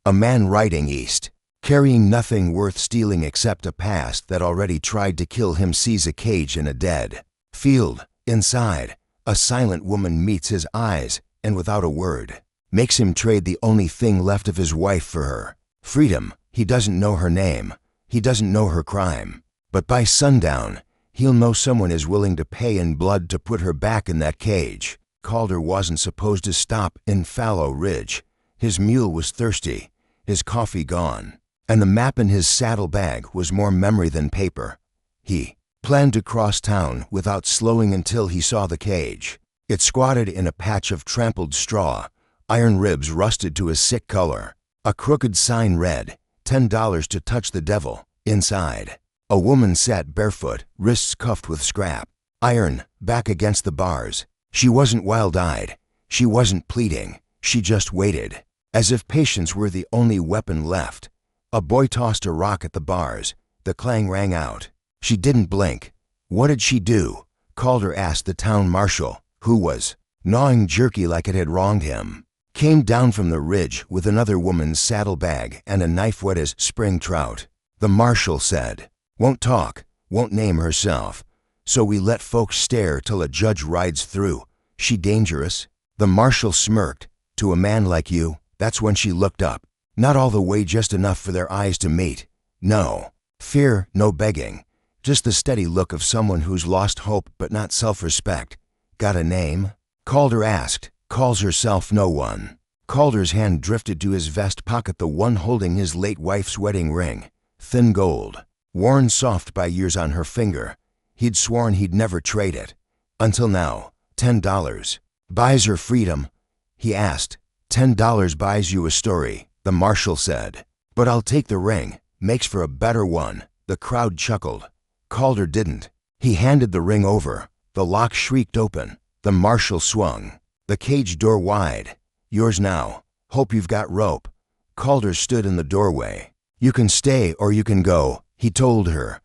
A man riding east, carrying nothing worth stealing except a past that already tried to kill him, sees a cage in a dead field. Inside, a silent woman meets his eyes and without a word, makes him trade the only thing left of his wife for her. Freedom. He doesn't know her name. He doesn't know her crime. But by sundown, he'll know someone is willing to pay in blood to put her back in that cage. Calder wasn't supposed to stop in Fallow Ridge. His mule was thirsty, his coffee gone, and the map in his saddlebag was more memory than paper. He planned to cross town without slowing until he saw the cage. It squatted in a patch of trampled straw, iron ribs rusted to a sick color. A crooked sign read, $10 to touch the devil. Inside, a woman sat barefoot, wrists cuffed with scrap iron, back against the bars. She wasn't wild-eyed. She wasn't pleading. She just waited, as if patience were the only weapon left. A boy tossed a rock at the bars. The clang rang out. She didn't blink. What did she do? Calder asked the town marshal, who was gnawing jerky like it had wronged him. Came down from the ridge with another woman's saddlebag and a knife wet as spring trout. The marshal said, "Won't talk, won't name herself. So we let folks stare till a judge rides through. She dangerous?" The marshal smirked. "To a man like you." That's when she looked up. Not all the way, just enough for their eyes to meet. No fear, no begging. Just the steady look of someone who's lost hope but not self-respect. "Got a name?" Calder asked. "Calls herself no one." Calder's hand drifted to his vest pocket, the one holding his late wife's wedding ring. Thin gold, worn soft by years on her finger. He'd sworn he'd never trade it. Until now. $10. Buys her freedom? He asked. $10 buys you a story, the marshal said. But I'll take the ring. Makes for a better one. The crowd chuckled. Calder didn't. He handed the ring over. The lock shrieked open. The marshal swung the cage door wide. "Yours now. Hope you've got rope." Calder stood in the doorway. "You can stay or you can go," he told her.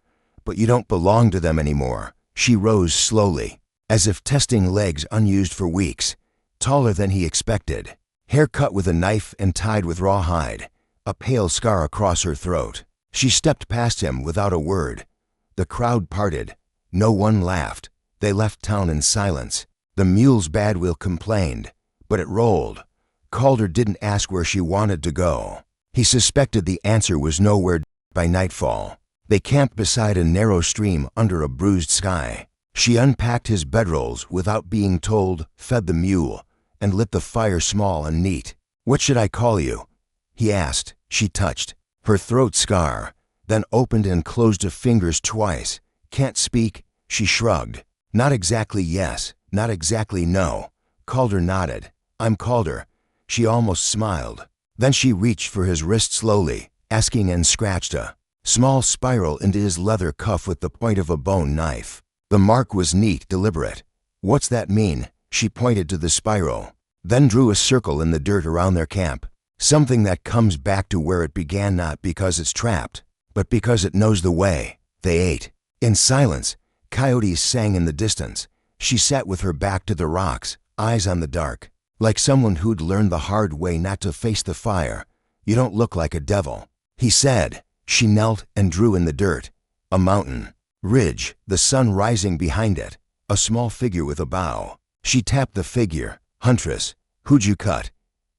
"But you don't belong to them anymore." She rose slowly, as if testing legs unused for weeks. Taller than he expected. Hair cut with a knife and tied with rawhide. A pale scar across her throat. She stepped past him without a word. The crowd parted. No one laughed. They left town in silence. The mule's bad wheel complained, but it rolled. Calder didn't ask where she wanted to go. He suspected the answer was nowhere. By nightfall, they camped beside a narrow stream under a bruised sky. She unpacked his bedrolls without being told, fed the mule, and lit the fire small and neat. "What should I call you?" he asked. She touched her throat scar, then opened and closed her fingers twice. "Can't speak?" She shrugged. "Not exactly yes, not exactly no." Calder nodded. "I'm Calder." She almost smiled. Then she reached for his wrist slowly, asking, and scratched a small spiral into his leather cuff with the point of a bone knife. The mark was neat, deliberate. "What's that mean?" She pointed to the spiral, then drew a circle in the dirt around their camp. "Something that comes back to where it began, not because it's trapped, but because it knows the way." They ate. In silence, coyotes sang in the distance. She sat with her back to the rocks, eyes on the dark, like someone who'd learned the hard way not to face the fire. "You don't look like a devil," he said. She knelt and drew in the dirt. A mountain ridge, the sun rising behind it. A small figure with a bow. She tapped the figure. "Huntress, who'd you cut?"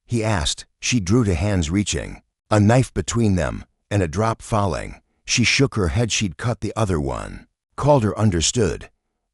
he asked. She drew to hands reaching, a knife between them, and a drop falling. She shook her head. She'd cut the other one. Calder understood.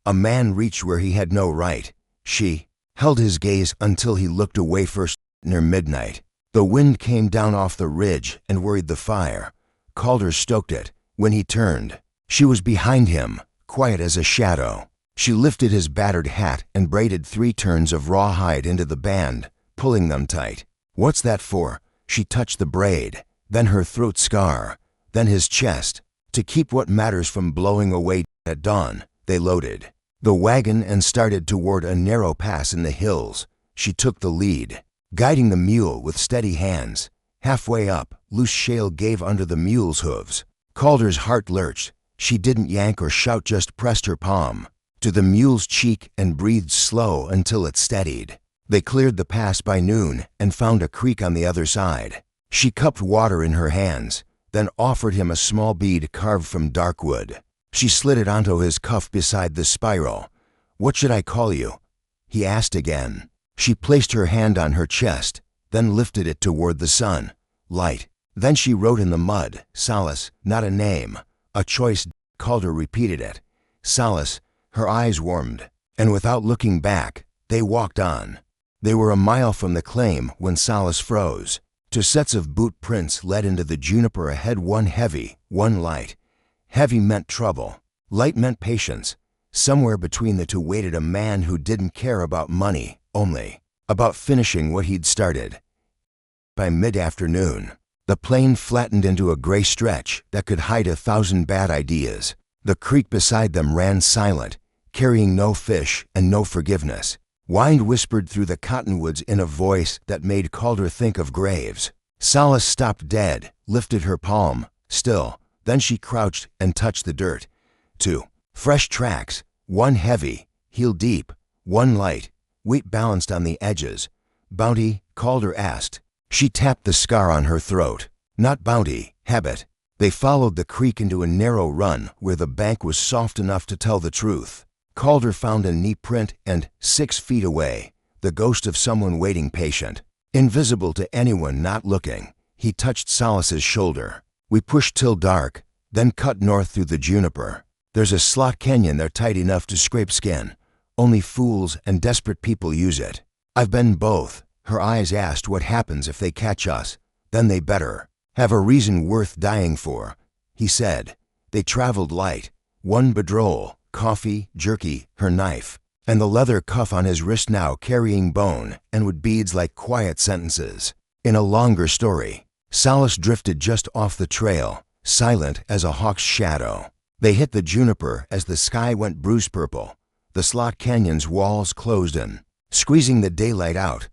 A man reached where he had no right. She held his gaze until he looked away first. Near midnight, the wind came down off the ridge and worried the fire. Calder stoked it. When he turned, she was behind him, quiet as a shadow. She lifted his battered hat and braided 3 turns of rawhide into the band, pulling them tight. "What's that for?" She touched the braid, then her throat scar, then his chest. "To keep what matters from blowing away." At dawn, they loaded the wagon and started toward a narrow pass in the hills. She took the lead, guiding the mule with steady hands. Halfway up, loose shale gave under the mule's hooves. Calder's heart lurched. She didn't yank or shout, just pressed her palm to the mule's cheek and breathed slow until it steadied. They cleared the pass by noon and found a creek on the other side. She cupped water in her hands, then offered him a small bead carved from dark wood. She slid it onto his cuff beside the spiral. "What should I call you?" he asked again. She placed her hand on her chest, then lifted it toward the sun. "Light." Then she wrote in the mud, "Solace," not a name, a choice. Calder repeated it. "Solace." Her eyes warmed, and without looking back, they walked on. They were a mile from the claim when Solace froze. Two sets of boot prints led into the Juniper ahead, one heavy, one light. Heavy meant trouble. Light meant patience. Somewhere between the two waited a man who didn't care about money, only about finishing what he'd started. By mid-afternoon, the plain flattened into a gray stretch that could hide 1,000 bad ideas. The creek beside them ran silent, carrying no fish and no forgiveness. Wind whispered through the cottonwoods in a voice that made Calder think of graves. Solace stopped dead, lifted her palm, still. Then she crouched and touched the dirt. Two fresh tracks, one heavy, heel deep, one light, weight balanced on the edges. "Bounty?" Calder asked. She tapped the scar on her throat. "Not bounty, habit." They followed the creek into a narrow run where the bank was soft enough to tell the truth. Calder found a knee print and, 6 feet away, the ghost of someone waiting patient. Invisible to anyone not looking, he touched Solace's shoulder. "We pushed till dark, then cut north through the Juniper. There's a slot canyon there tight enough to scrape skin. Only fools and desperate people use it. I've been both." Her eyes asked what happens if they catch us. "Then they better have a reason worth dying for," he said. They traveled light. One bedroll, coffee, jerky, her knife, and the leather cuff on his wrist now carrying bone and with beads like quiet sentences. In a longer story, Solace drifted just off the trail, silent as a hawk's shadow. They hit the Juniper as the sky went bruise purple. The slot canyon's walls closed in, squeezing the daylight out.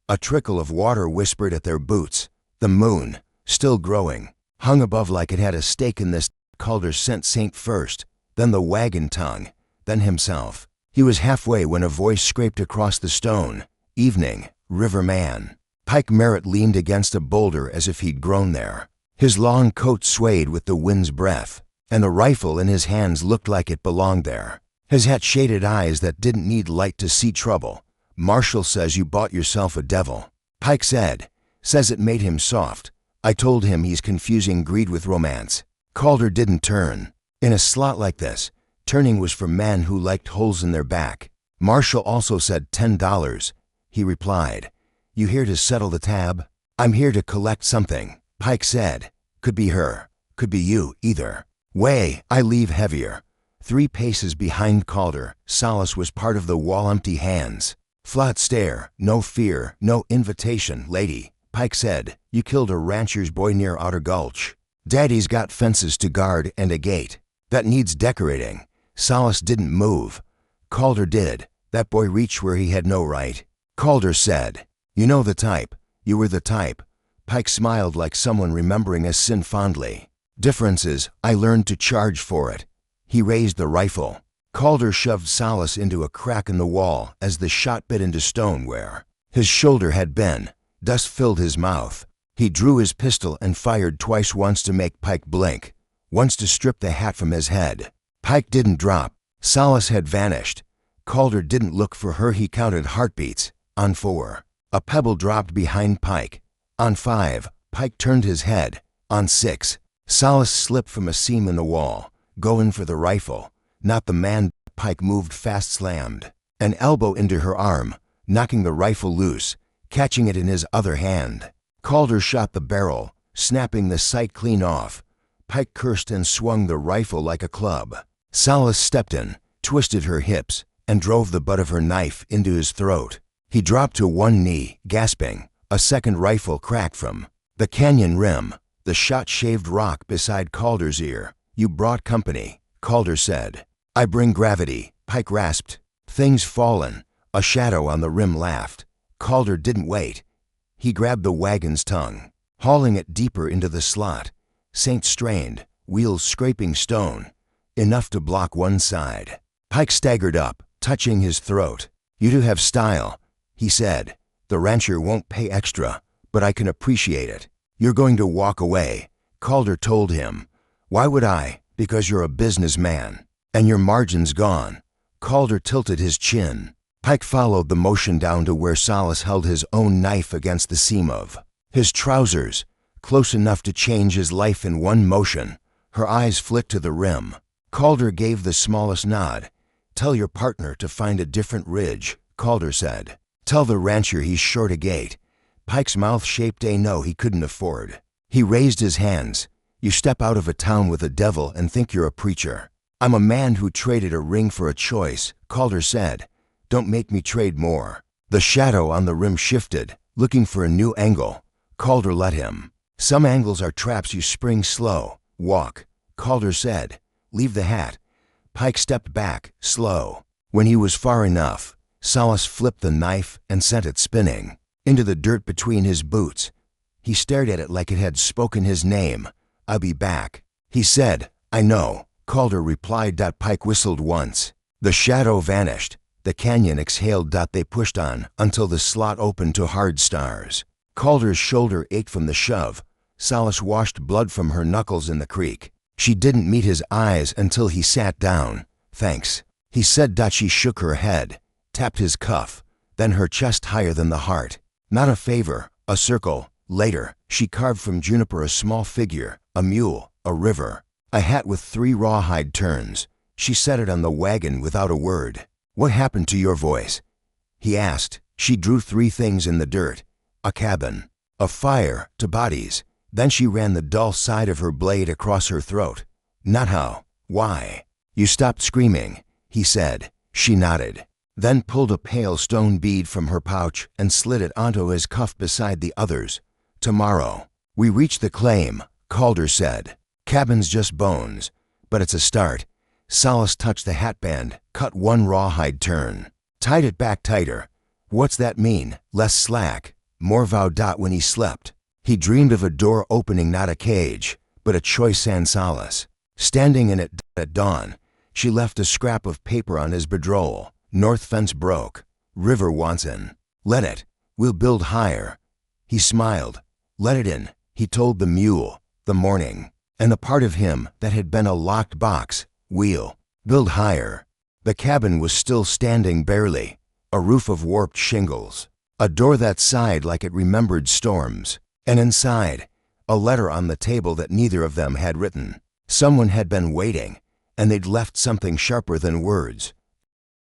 A trickle of water whispered at their boots. The moon, still growing, hung above like it had a stake in this. Calder sent Saint first, then the wagon tongue, then himself. He was halfway when a voice scraped across the stone. "Evening, River Man." Pike Merritt leaned against a boulder as if he'd grown there. His long coat swayed with the wind's breath, and the rifle in his hands looked like it belonged there. His hat shaded eyes that didn't need light to see trouble. "Marshall says you bought yourself a devil." Pike says it made him soft. "I told him he's confusing greed with romance." Calder didn't turn. In a slot like this, turning was for men who liked holes in their back. "Marshall also said $10. He replied. "You here to settle the tab?" "I'm here to collect something," Pike said. "Could be her. Could be you, either way. I leave heavier." 3 paces behind Calder, Solace was part of the wall, empty hands. Flat stare, no fear, no invitation. "Lady," Pike said, "you killed a rancher's boy near Outer Gulch. Daddy's got fences to guard and a gate that needs decorating." Solace didn't move. Calder did. That boy reached where he had no right. Calder said, "You know the type. You were the type." Pike smiled like someone remembering a sin fondly. "Difference is, I learned to charge for it." He raised the rifle. Calder shoved Solace into a crack in the wall as the shot bit into stone where his shoulder had been. Dust filled his mouth. He drew his pistol and fired twice, once to make Pike blink, once to strip the hat from his head. Pike didn't drop. Solace had vanished. Calder didn't look for her. He counted heartbeats. On 4. A pebble dropped behind Pike. On 5. Pike turned his head. On 6. Solace slipped from a seam in the wall, going for the rifle. Not the man. Pike moved fast, slammed an elbow into her arm, knocking the rifle loose, catching it in his other hand. Calder shot the barrel, snapping the sight clean off. Pike cursed and swung the rifle like a club. Solace stepped in, twisted her hips, and drove the butt of her knife into his throat. He dropped to one knee, gasping. A second rifle cracked from the canyon rim. The shot shaved rock beside Calder's ear. "You brought company," Calder said. "I bring gravity," Pike rasped. "Things fallen." A shadow on the rim laughed. Calder didn't wait. He grabbed the wagon's tongue, hauling it deeper into the slot. Saint strained, wheels scraping stone, enough to block one side. Pike staggered up, touching his throat. "You do have style," he said. "The rancher won't pay extra, but I can appreciate it." "You're going to walk away," Calder told him. "Why would I? Because you're a businessman. And your margin's gone." Calder tilted his chin. Pike followed the motion down to where Solace held his own knife against the seam of his trousers, close enough to change his life in one motion. Her eyes flicked to the rim. Calder gave the smallest nod. "Tell your partner to find a different ridge," Calder said. "Tell the rancher he's short a gate." Pike's mouth shaped a no he couldn't afford. He raised his hands. "You step out of a town with a devil and think you're a preacher." "I'm a man who traded a ring for a choice," Calder said. "Don't make me trade more." The shadow on the rim shifted, looking for a new angle. Calder let him. "Some angles are traps you spring slow. Walk," Calder said. "Leave the hat." Pike stepped back, slow. When he was far enough, Solace flipped the knife and sent it spinning into the dirt between his boots. He stared at it like it had spoken his name. "I'll be back," he said. "I know," Calder replied. Pike whistled once. The shadow vanished. The canyon exhaled. They pushed on until the slot opened to hard stars. Calder's shoulder ached from the shove. Solace washed blood from her knuckles in the creek. She didn't meet his eyes until he sat down. "Thanks," he said. She shook her head, tapped his cuff, then her chest higher than the heart. "Not a favor, a circle." Later, she carved from Juniper a small figure, a mule, a river, a hat with 3 rawhide turns. She set it on the wagon without a word. "What happened to your voice?" he asked. She drew 3 things in the dirt: a cabin, a fire, 2 bodies. Then she ran the dull side of her blade across her throat. "Not how. Why?" "You stopped screaming," he said. She nodded, then pulled a pale stone bead from her pouch and slid it onto his cuff beside the others. "Tomorrow we reach the claim," Calder said. "Cabin's just bones, but it's a start." Solace touched the hatband, cut 1 rawhide turn, tied it back tighter. "What's that mean? Less slack?" More vowed. When he slept, he dreamed of a door opening, not a cage, but a choice. And Solace standing in it. At dawn, she left a scrap of paper on his bedroll. "North fence broke. River wants in. Let it. We'll build higher." He smiled. "Let it in," he told the mule. The morning, and the part of him that had been a locked box. "We'll build higher." The cabin was still standing barely, a roof of warped shingles, a door that sighed like it remembered storms, and inside, a letter on the table that neither of them had written. Someone had been waiting, and they'd left something sharper than words.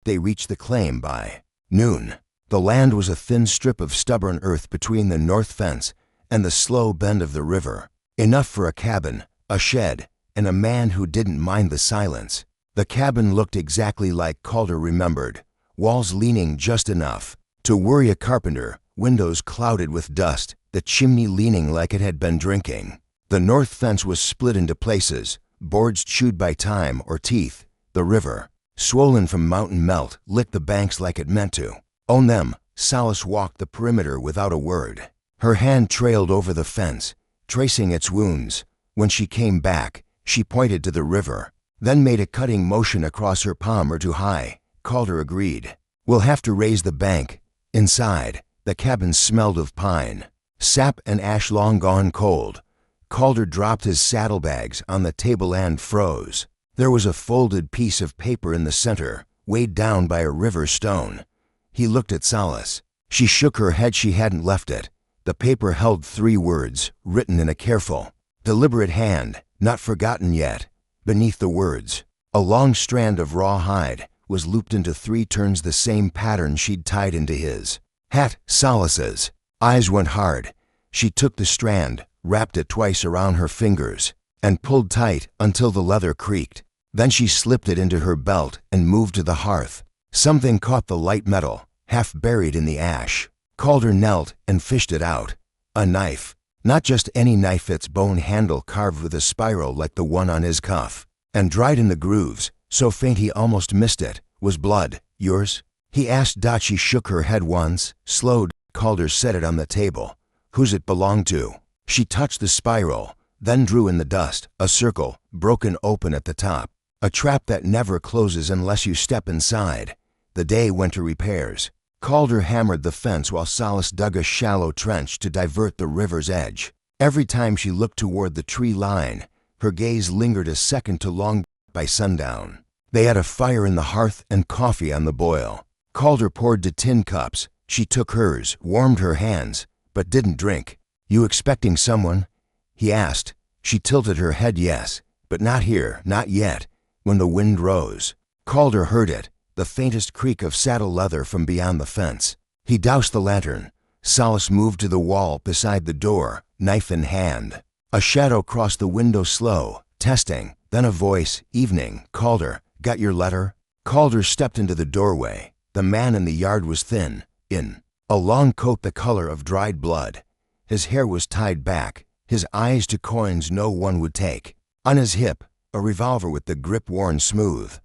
They reached the claim by noon. The land was a thin strip of stubborn earth between the north fence and the slow bend of the river. Enough for a cabin, a shed, and a man who didn't mind the silence. The cabin looked exactly like Calder remembered, walls leaning just enough to worry a carpenter, windows clouded with dust, the chimney leaning like it had been drinking. The north fence was split into places, boards chewed by time or teeth. The river, swollen from mountain melt, licked the banks like it meant to own them. Solace walked the perimeter without a word. Her hand trailed over the fence, tracing its wounds. When she came back, she pointed to the river, then made a cutting motion across her palm. "Or too high," Calder agreed. "We'll have to raise the bank." Inside, the cabin smelled of pine, sap and ash long gone cold. Calder dropped his saddlebags on the table and froze. There was a folded piece of paper in the center, weighed down by a river stone. He looked at Solace. She shook her head. She hadn't left it. The paper held 3 words, written in a careful, deliberate hand, not forgotten yet. Beneath the words, a long strand of rawhide was looped into 3 turns, the same pattern she'd tied into his hat. Solace's eyes went hard. She took the strand, wrapped it twice around her fingers, and pulled tight until the leather creaked. Then she slipped it into her belt and moved to the hearth. Something caught the light metal, half buried in the ash. Calder knelt and fished it out. A knife. Not just any knife, its bone handle carved with a spiral like the one on his cuff, and dried in the grooves, so faint he almost missed it. "Was blood yours?" he asked. She shook her head once, slowed. Calder set it on the table. "Who's it belong to?" She touched the spiral, then drew in the dust, a circle, broken open at the top. A trap that never closes unless you step inside. The day went to repairs. Calder hammered the fence while Solace dug a shallow trench to divert the river's edge. Every time she looked toward the tree line, her gaze lingered a second too long. By sundown, they had a fire in the hearth and coffee on the boil. Calder poured to tin cups. She took hers, warmed her hands, but didn't drink. "You expecting someone?" he asked. She tilted her head yes, but not here, not yet. When the wind rose, Calder heard it, the faintest creak of saddle leather from beyond the fence. He doused the lantern. Solace moved to the wall beside the door, knife in hand. A shadow crossed the window, slow, testing, then a voice, "Evening, Calder, got your letter?" Calder stepped into the doorway. The man in the yard was thin, in a long coat the color of dried blood. His hair was tied back, his eyes to coins no one would take. On his hip, a revolver with the grip worn smooth.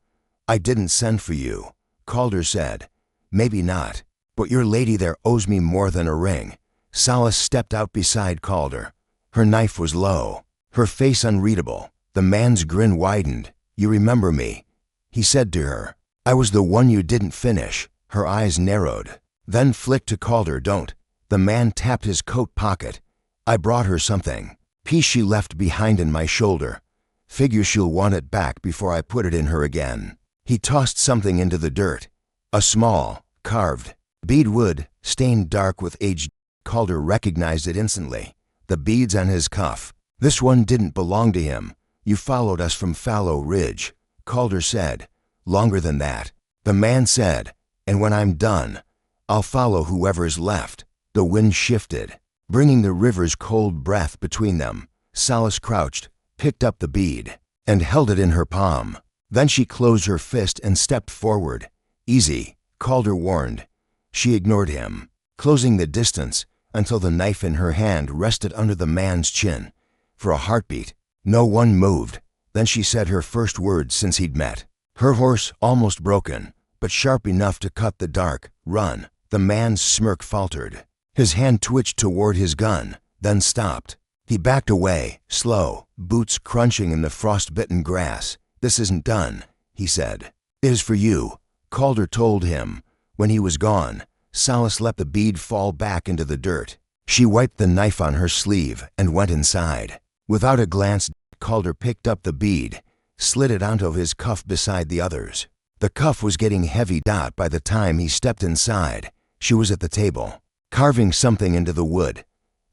"I didn't send for you," Calder said. "Maybe not, but your lady there owes me more than a ring." Solace stepped out beside Calder. Her knife was low, her face unreadable. The man's grin widened. "You remember me," he said to her. "I was the one you didn't finish." Her eyes narrowed, then flicked to Calder. "Don't." The man tapped his coat pocket. "I brought her something. Piece she left behind in my shoulder. Figure she'll want it back before I put it in her again." He tossed something into the dirt. A small, carved, bead wood, stained dark with age. Calder recognized it instantly. The beads on his cuff. "This one didn't belong to him. You followed us from Fallow Ridge," Calder said. "Longer than that," the man said. "And when I'm done, I'll follow whoever's left." The wind shifted, bringing the river's cold breath between them. Solace crouched, picked up the bead, and held it in her palm. Then she closed her fist and stepped forward. "Easy," Calder warned. She ignored him, closing the distance until the knife in her hand rested under the man's chin. For a heartbeat, no one moved. Then she said her first words since he'd met. Her horse almost broken, but sharp enough to cut the dark. "Run." The man's smirk faltered. His hand twitched toward his gun, then stopped. He backed away, slow, boots crunching in the frost-bitten grass. "This isn't done," he said. "It is for you," Calder told him. When he was gone, Solace let the bead fall back into the dirt. She wiped the knife on her sleeve and went inside. Without a glance, Calder picked up the bead, slid it onto his cuff beside the others. The cuff was getting heavy. By the time he stepped inside, she was at the table, carving something into the wood.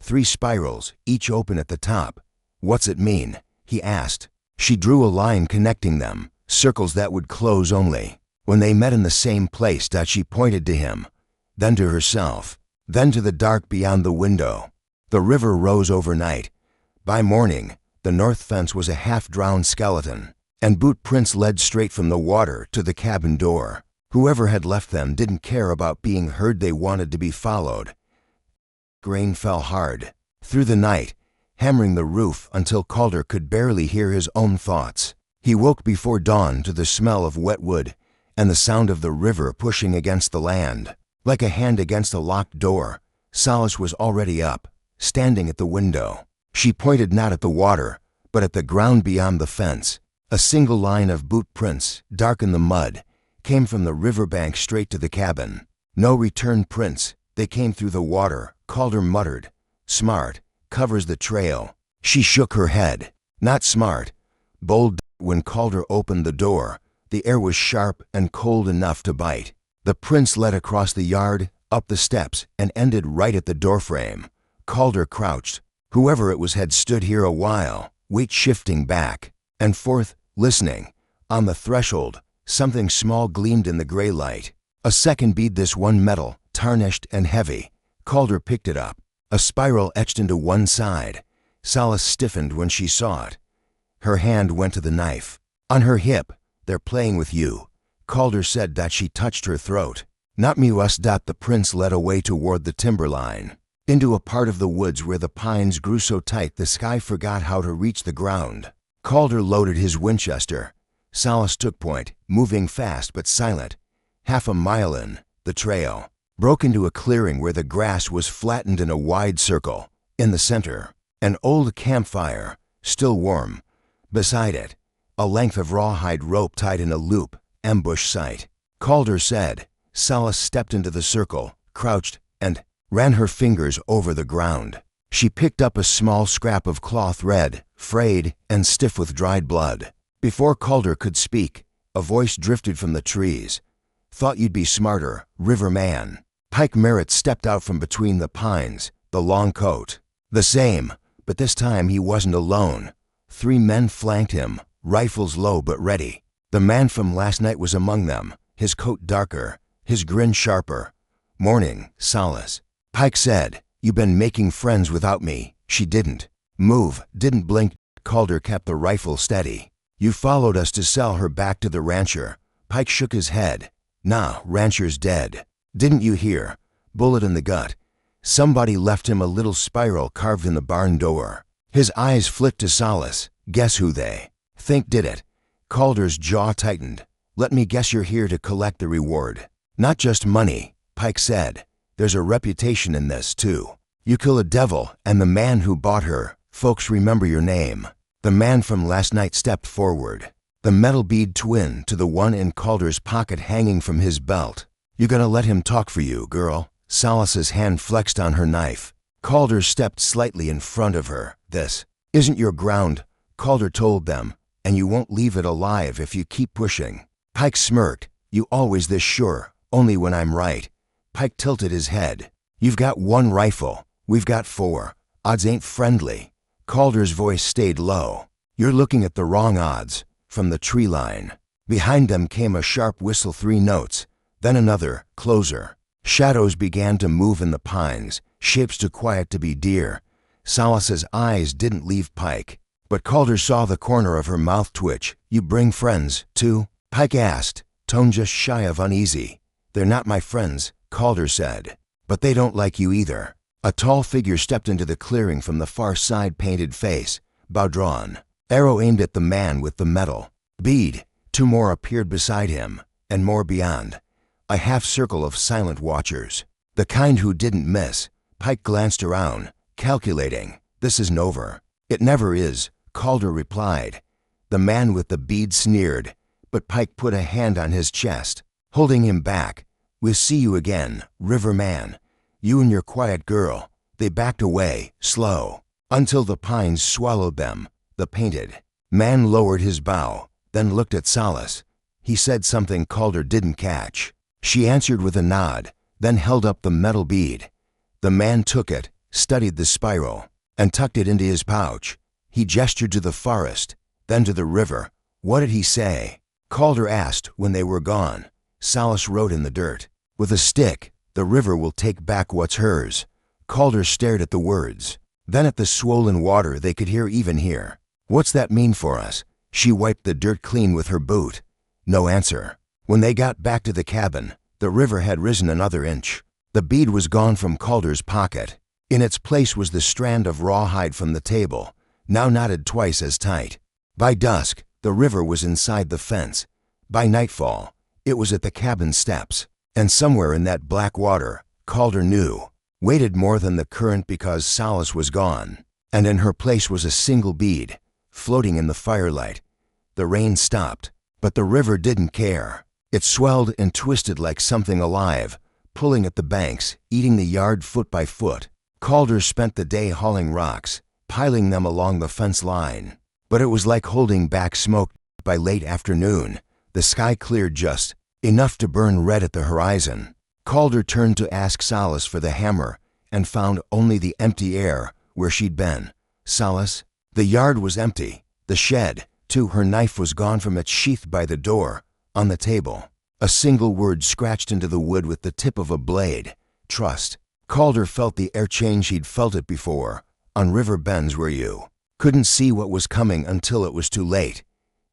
3 spirals, each open at the top. "What's it mean?" he asked. She drew a line connecting them, circles that would close only when they met in the same place. She pointed to him, then to herself, then to the dark beyond the window. The river rose overnight. By morning, the north fence was a half-drowned skeleton, and Bootprints led straight from the water to the cabin door. Whoever had left them didn't care about being heard. They wanted to be followed. Rain fell hard through the night, hammering the roof until Calder could barely hear his own thoughts. He woke before dawn to the smell of wet wood and the sound of the river pushing against the land. Like a hand against a locked door, Solace was already up, standing at the window. She pointed not at the water, but at the ground beyond the fence. A single line of boot prints, dark in the mud, came from the riverbank straight to the cabin. No return prints. They came through the water. Calder muttered, "Smart. Covers the trail." She shook her head. "Not smart. Bold." When Calder opened the door, the air was sharp and cold enough to bite. The prints led across the yard, up the steps, and ended right at the doorframe. Calder crouched. Whoever it was had stood here a while, weight shifting back and forth, listening. On the threshold, something small gleamed in the gray light. A second bead, this one metal, tarnished and heavy. Calder picked it up. A spiral etched into one side. Solace stiffened when she saw it. Her hand went to the knife. On her hip. "They're playing with you," Calder said. She touched her throat. "Not me, us." The prince led away toward the timberline, into a part of the woods where the pines grew so tight the sky forgot how to reach the ground. Calder loaded his Winchester. Solace took point, moving fast but silent. Half a mile in, the trail broke into a clearing where the grass was flattened in a wide circle. In the center, an old campfire, still warm. Beside it, a length of rawhide rope tied in a loop, ambush site. Calder said. Solace stepped into the circle, crouched, and ran her fingers over the ground. She picked up a small scrap of cloth, red, frayed, and stiff with dried blood. Before Calder could speak, a voice drifted from the trees. "Thought you'd be smarter, Riverman." Pike Merritt stepped out from between the pines, the long coat. The same, but this time he wasn't alone. 3 men flanked him, rifles low but ready. The man from last night was among them, his coat darker, his grin sharper. "Morning, Solace." Pike said, "You've been making friends without me." She didn't move, didn't blink. Calder kept the rifle steady. "You followed us to sell her back to the rancher." Pike shook his head. "Nah, rancher's dead." "Didn't you hear? Bullet in the gut. Somebody left him a little spiral carved in the barn door." His eyes flicked to Solace. "Guess who they think did it?" Calder's jaw tightened. "Let me guess you're here to collect the reward." "Not just money," Pike said. "There's a reputation in this, too. You kill a devil, and the man who bought her, folks remember your name." The man from last night stepped forward, the metal bead twin to the one in Calder's pocket hanging from his belt. "You gonna let him talk for you, girl?" Solace's hand flexed on her knife. Calder stepped slightly in front of her. "This isn't your ground," Calder told them, "and you won't leave it alive if you keep pushing." Pike smirked. "You always this sure, only when I'm right." Pike tilted his head. "You've got 1 rifle. We've got 4. Odds ain't friendly." Calder's voice stayed low. "You're looking at the wrong odds." From the tree line behind them came a sharp whistle, 3 notes, then another, closer. Shadows began to move in the pines, shapes too quiet to be deer. Solace's eyes didn't leave Pike, but Calder saw the corner of her mouth twitch. "You bring friends, too?" Pike asked, tone just shy of uneasy. "They're not my friends," Calder said, "but they don't like you either." A tall figure stepped into the clearing from the far side, painted face, bow drawn, arrow aimed at the man with the metal. Bead. 2 more appeared beside him, and more beyond. A half circle of silent watchers, the kind who didn't miss. Pike glanced around, calculating. "This isn't over." "It never is," Calder replied. The man with the bead sneered, but Pike put a hand on his chest, holding him back. "We'll see you again, Riverman. You and your quiet girl." They backed away, slow, until the pines swallowed them. The painted man lowered his bow, then looked at Solace. He said something Calder didn't catch. She answered with a nod, then held up the metal bead. The man took it, studied the spiral, and tucked it into his pouch. He gestured to the forest, then to the river. "What did he say?" Calder asked when they were gone. Solace wrote in the dirt. "With a stick, the river will take back what's hers." Calder stared at the words, then at the swollen water they could hear even here. "What's that mean for us?" She wiped the dirt clean with her boot. No answer. When they got back to the cabin, the river had risen another inch. The bead was gone from Calder's pocket. In its place was the strand of rawhide from the table, now knotted twice as tight. By dusk, the river was inside the fence. By nightfall, it was at the cabin steps. And somewhere in that black water, Calder knew, waited more than the current because Solace was gone. And in her place was a single bead, floating in the firelight. The rain stopped, but the river didn't care. It swelled and twisted like something alive, pulling at the banks, eating the yard foot by foot. Calder spent the day hauling rocks, piling them along the fence line. But it was like holding back smoke. By late afternoon, the sky cleared just enough to burn red at the horizon. Calder turned to ask Solace for the hammer and found only the empty air where she'd been. "Solace?" The yard was empty. The shed, too. Her knife was gone from its sheath by the door, on the table. A single word scratched into the wood with the tip of a blade. "Trust." Calder felt the air change. He'd felt it before, on river bends where you couldn't see what was coming until it was too late.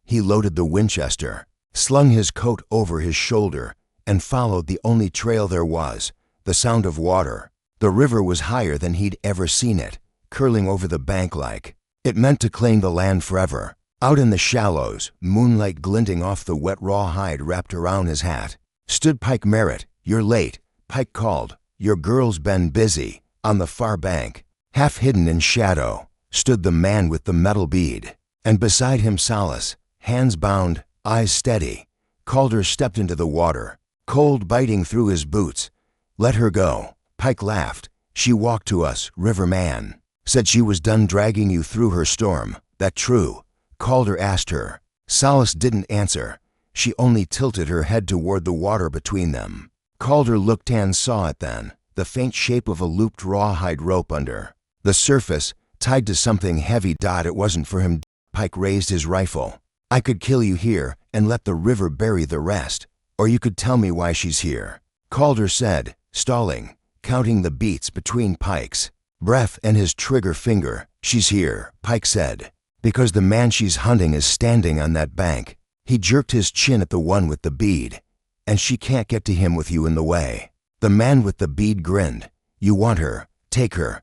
He loaded the Winchester, slung his coat over his shoulder, and followed the only trail there was, the sound of water. The river was higher than he'd ever seen it, curling over the bank like it meant to claim the land forever. Out in the shallows, moonlight glinting off the wet rawhide wrapped around his hat, stood Pike Merritt. "You're late," Pike called. "Your girl's been busy." On the far bank, half hidden in shadow, stood the man with the metal bead, and beside him Solace, hands bound, eyes steady. Calder stepped into the water, cold biting through his boots. "Let her go." Pike laughed. "She walked to us, Riverman." Said she was done dragging you through her storm. That true? Calder asked her. Solace didn't answer. She only tilted her head toward the water between them. Calder looked and saw it then, the faint shape of a looped rawhide rope under the surface, tied to something heavy. It wasn't for him. Pike raised his rifle. I could kill you here and let the river bury the rest, or you could tell me why she's here, Calder said, stalling, counting the beats between Pike's breath and his trigger finger. She's here, Pike said, because the man she's hunting is standing on that bank. He jerked his chin at the one with the bead. And she can't get to him with you in the way. The man with the bead grinned. You want her, take her,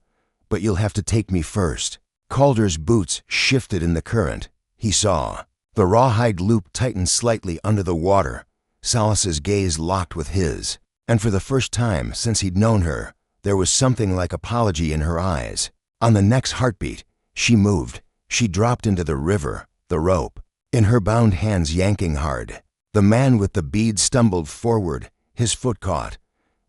but you'll have to take me first. Calder's boots shifted in the current. He saw the rawhide loop tighten slightly under the water. Solace's gaze locked with his, and for the first time since he'd known her, there was something like apology in her eyes. On the next heartbeat, she moved. She dropped into the river, the rope in her bound hands yanking hard. The man with the bead stumbled forward, his foot caught.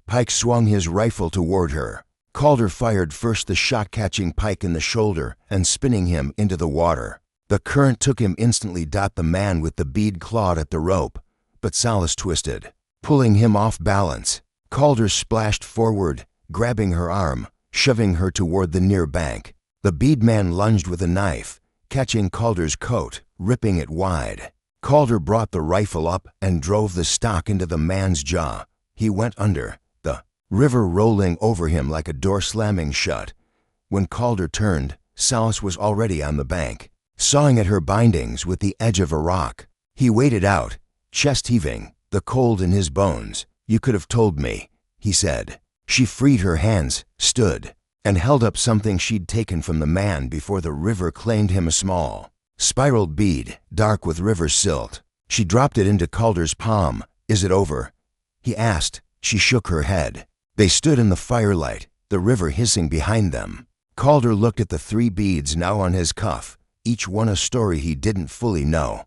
Pike swung his rifle toward her. Calder fired first, the shot catching Pike in the shoulder and spinning him into the water. The current took him instantly. The man with the bead clawed at the rope, but Solace twisted, pulling him off balance. Calder splashed forward, grabbing her arm, shoving her toward the near bank. The bead man lunged with a knife, catching Calder's coat, ripping it wide. Calder brought the rifle up and drove the stock into the man's jaw. He went under, the river rolling over him like a door slamming shut. When Calder turned, Solace was already on the bank, sawing at her bindings with the edge of a rock. He waded out, chest heaving, the cold in his bones. You could have told me, he said. She freed her hands, stood, and held up something she'd taken from the man before the river claimed him, a small, spiraled bead, dark with river silt. She dropped it into Calder's palm. Is it over? He asked. She shook her head. They stood in the firelight, the river hissing behind them. Calder looked at the 3 beads now on his cuff, each one a story he didn't fully know.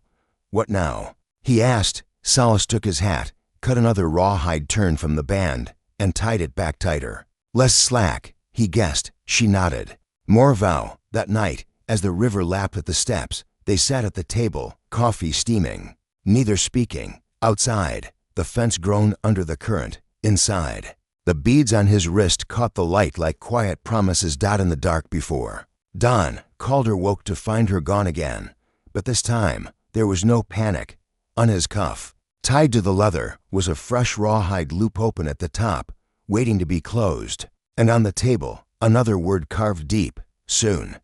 What now? He asked. Solace took his hat, cut another rawhide turn from the band, and tied it back tighter. Less slack, he guessed. She nodded. More vow. That night, as the river lapped at the steps, they sat at the table, coffee steaming, neither speaking. Outside, the fence groaned under the current. Inside, the beads on his wrist caught the light like quiet promises. In the dark before dawn, Calder woke to find her gone again. But this time, there was no panic. On his cuff, tied to the leather, was a fresh rawhide loop open at the top, waiting to be closed. And on the table, another word carved deep. Soon.